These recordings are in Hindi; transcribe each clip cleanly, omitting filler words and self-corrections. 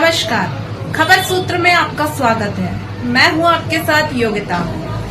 नमस्कार, खबर सूत्र में आपका स्वागत है। मैं हूं आपके साथ योगिता।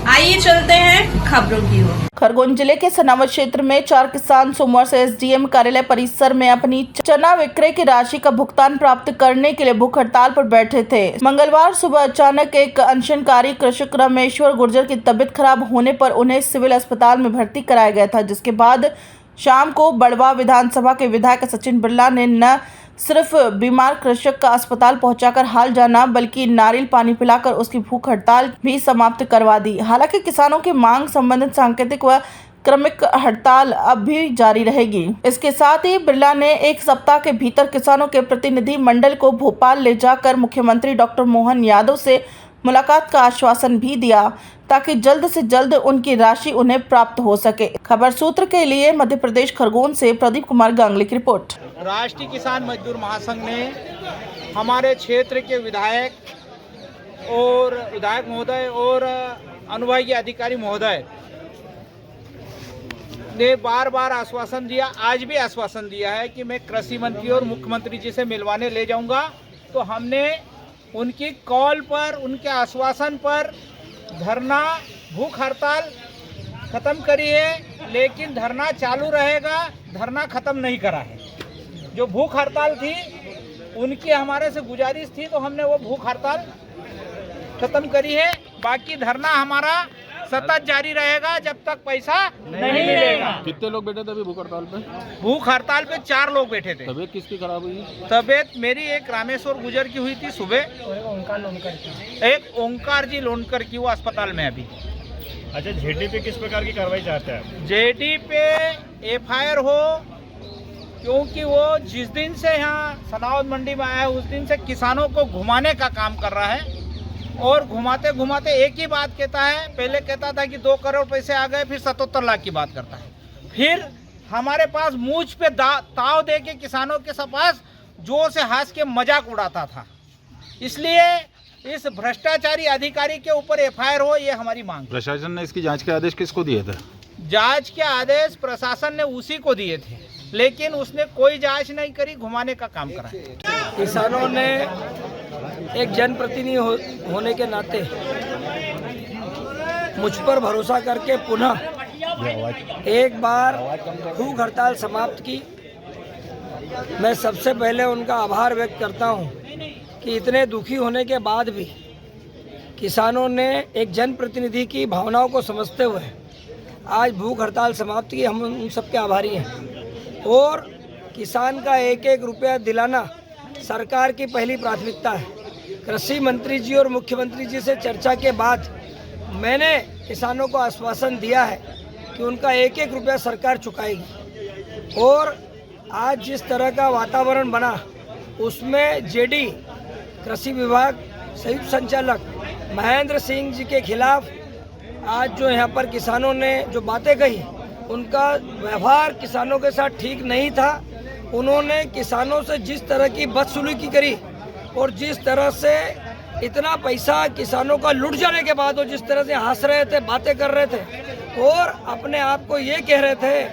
आइए चलते हैं खबरों की ओर। खरगोन जिले के सनावद क्षेत्र में 4 किसान सोमवार से एसडीएम कार्यालय परिसर में अपनी चना विक्रय की राशि का भुगतान प्राप्त करने के लिए भूख हड़ताल पर बैठे थे। मंगलवार सुबह अचानक एक अनशनकारी कृषक रामेश्वर गुर्जर की तबीयत खराब होने पर उन्हें सिविल अस्पताल में भर्ती कराया गया था, जिसके बाद शाम को बड़वा विधानसभा के विधायक सचिन बिरला ने न सिर्फ बीमार कृषक का अस्पताल पहुंचाकर हाल जाना बल्कि नारियल पानी पिलाकर उसकी भूख हड़ताल भी समाप्त करवा दी। हालांकि किसानों की मांग संबंधित सांकेतिक व क्रमिक हड़ताल अब भी जारी रहेगी। इसके साथ ही बिरला ने एक सप्ताह के भीतर किसानों के प्रतिनिधि मंडल को भोपाल ले जाकर मुख्यमंत्री डॉक्टर मोहन यादव से मुलाकात का आश्वासन भी दिया ताकि जल्द से जल्द उनकी राशि उन्हें प्राप्त हो सके। खबर सूत्र के लिए मध्य प्रदेश खरगोन से प्रदीप कुमार गांगली की रिपोर्ट। राष्ट्रीय किसान मजदूर महासंघ ने हमारे क्षेत्र के विधायक महोदय और अनुभागीय अधिकारी महोदय ने बार बार आश्वासन दिया, आज भी आश्वासन दिया है कि मैं कृषि मंत्री और मुख्यमंत्री जी से मिलवाने ले जाऊंगा। तो हमने उनकी कॉल पर, उनके आश्वासन पर धरना, भूख हड़ताल खत्म करी है, लेकिन धरना चालू रहेगा, धरना खत्म नहीं करा है। जो भूख हड़ताल थी उनकी हमारे से गुजारिश थी, तो हमने वो भूख हड़ताल खत्म करी है। बाकी धरना हमारा सतत जारी रहेगा जब तक पैसा नहीं मिलेगा। कितने लोग बैठे थे अभी भूख हड़ताल पे? भूख हड़ताल पे 4 लोग बैठे थे। तबीयत किसकी खराब हुई? तबीयत मेरी एक रामेश्वर गुर्जर की हुई थी सुबह, एक ओंकार जी लोनकर की, वो अस्पताल में अभी। अच्छा, जेडी पे किस प्रकार की कार्रवाई चाहते हैं? जेडी पे एफआईआर हो, क्योंकि वो जिस दिन से यहाँ सनावद मंडी में आया है उस दिन से किसानों को घुमाने का काम कर रहा है और घुमाते घुमाते एक ही बात कहता है। पहले कहता था कि 2 करोड़ पैसे आ गए, फिर 77 लाख की बात करता है। फिर हमारे पास मूंछ पे ताव दे के किसानों के पास जोर से हंस के मजाक उड़ाता था। इसलिए इस भ्रष्टाचारी अधिकारी के ऊपर एफआईआर हो, ये हमारी मांग। प्रशासन ने इसकी जांच के आदेश किसको दिए थे? जांच के आदेश प्रशासन ने उसी को दिए थे, लेकिन उसने कोई जांच नहीं करी, घुमाने का काम करा। किसानों ने एक जनप्रतिनिधि होने के नाते मुझ पर भरोसा करके पुनः एक बार भूख हड़ताल समाप्त की। मैं सबसे पहले उनका आभार व्यक्त करता हूं कि इतने दुखी होने के बाद भी किसानों ने एक जनप्रतिनिधि की भावनाओं को समझते हुए आज भूख हड़ताल समाप्त की। हम उन सबके आभारी हैं और किसान का एक एक रुपया दिलाना सरकार की पहली प्राथमिकता है। कृषि मंत्री जी और मुख्यमंत्री जी से चर्चा के बाद मैंने किसानों को आश्वासन दिया है कि उनका एक एक रुपया सरकार चुकाएगी। और आज जिस तरह का वातावरण बना उसमें जेडी कृषि विभाग संयुक्त संचालक महेंद्र सिंह जी के खिलाफ आज जो यहाँ पर किसानों ने जो बातें कही, उनका व्यवहार किसानों के साथ ठीक नहीं था। उन्होंने किसानों से जिस तरह की बदसलूकी करी और जिस तरह से इतना पैसा किसानों का लुट जाने के बाद वो जिस तरह से हंस रहे थे, बातें कर रहे थे और अपने आप को ये कह रहे थे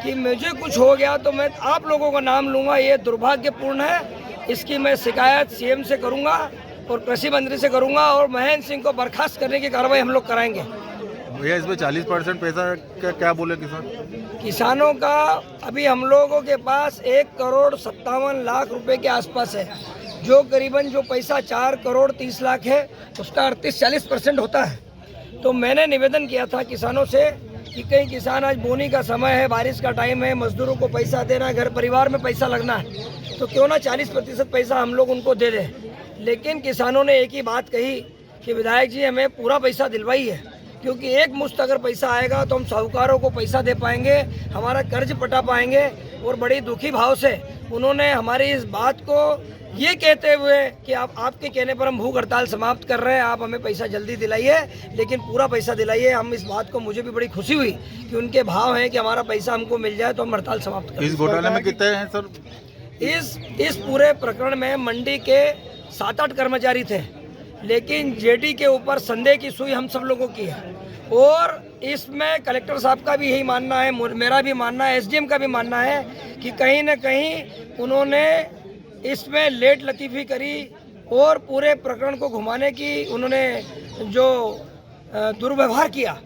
कि मुझे कुछ हो गया तो मैं आप लोगों का नाम लूँगा, ये दुर्भाग्यपूर्ण है। इसकी मैं शिकायत सीएम से करूँगा और कृषि मंत्री से करूँगा और महेंद्र सिंह को बर्खास्त करने की कार्रवाई हम लोग कराएंगे। भैया, इसमें 40% पैसा क्या बोले किसानों का अभी हम लोगों के पास 1,57,00,000 रुपए के आसपास है, जो करीबन जो पैसा 4,30,00,000 है उसका 38-40% होता है। तो मैंने निवेदन किया था किसानों से कि कई किसान, आज बोनी का समय है, बारिश का टाइम है, मजदूरों को पैसा देना है, घर परिवार में पैसा लगना है, तो क्यों ना 40% पैसा हम लोग उनको दे दें। लेकिन किसानों ने एक ही बात कही कि विधायक जी हमें पूरा पैसा दिलवाई है, क्योंकि एक मुश्त अगर पैसा आएगा तो हम साहूकारों को पैसा दे पाएंगे, हमारा कर्ज पटा पाएंगे। और बड़ी दुखी भाव से उन्होंने हमारी इस बात को ये कहते हुए कि आप आपके कहने पर हम भूख हड़ताल समाप्त कर रहे हैं, आप हमें पैसा जल्दी दिलाइए, लेकिन पूरा पैसा दिलाइए। हम इस बात को, मुझे भी बड़ी खुशी हुई कि उनके भाव हैं कि हमारा पैसा हमको मिल जाए तो हम हड़ताल समाप्त करें। इस घोटाले में कितने हैं सर? इस पूरे प्रकरण में मंडी के 7-8 कर्मचारी थे, लेकिन जेडी के ऊपर संदेह की सुई हम सब लोगों की है। और इसमें कलेक्टर साहब का भी यही मानना है, मेरा भी मानना है, एसडीएम का भी मानना है कि कहीं न कहीं उन्होंने इसमें लेट लतीफ़ी करी, और पूरे प्रकरण को घुमाने की उन्होंने जो दुर्व्यवहार किया,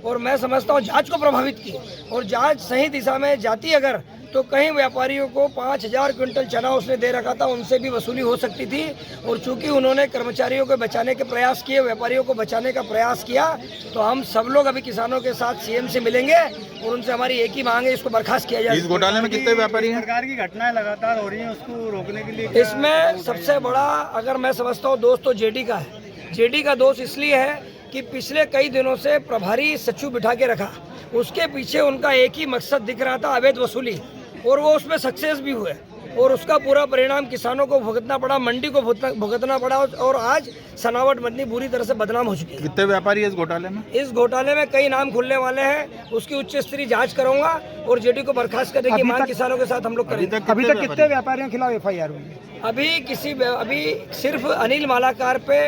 और मैं समझता हूँ जांच को प्रभावित की, और जांच सही दिशा में जाती अगर तो कई व्यापारियों को 5000 क्विंटल चना उसने दे रखा था, उनसे भी वसूली हो सकती थी। और चूंकि उन्होंने कर्मचारियों को बचाने के प्रयास किए, व्यापारियों को बचाने का प्रयास किया, तो हम सब लोग अभी किसानों के साथ सीएम से मिलेंगे और उनसे हमारी एक ही मांग है, इसको बर्खास्त किया जाए। इस घोटाले में कितने व्यापारी हैं? सरकार की घटनाएं लगातार हो रही हैं, उसको रोकने के लिए इसमें सबसे बड़ा अगर मैं समझता हूँ दोष तो जेडी का है। जेडी का दोष इसलिए है कि पिछले कई दिनों से प्रभारी सचिव बिठा के रखा, उसके पीछे उनका एक ही मकसद दिख रहा था, अवैध वसूली, और वो उसमें सक्सेस भी हुए, और उसका पूरा परिणाम किसानों को भुगतना पड़ा, मंडी को भुगतना पड़ा, और आज सनावट मंडी बुरी तरह से बदनाम हो चुकी है। कितने व्यापारी है इस घोटाले में? इस घोटाले में कई नाम खुलने वाले हैं, उसकी उच्च स्तरीय जांच करूंगा और जेडी को बर्खास्त करने की मांग किसानों के साथ हम लोग करेंगे। अभी तक कितने व्यापारियों के खिलाफ FIR हुई है? अभी सिर्फ अनिल मालाकार पे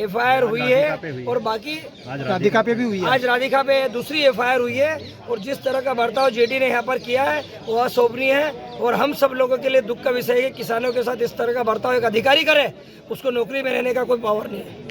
FIR हुई है, और बाकी राधिका पे भी हुई आज राधिका पे दूसरी FIR हुई है। और जिस तरह का बर्ताव जेडी ने यहाँ पर किया है वो अशोभनीय है, और हम सब लोगों के लिए दुख का विषय है कि किसानों के साथ इस तरह का बर्ताव एक अधिकारी करे, उसको नौकरी में रहने का कोई पावर नहीं है।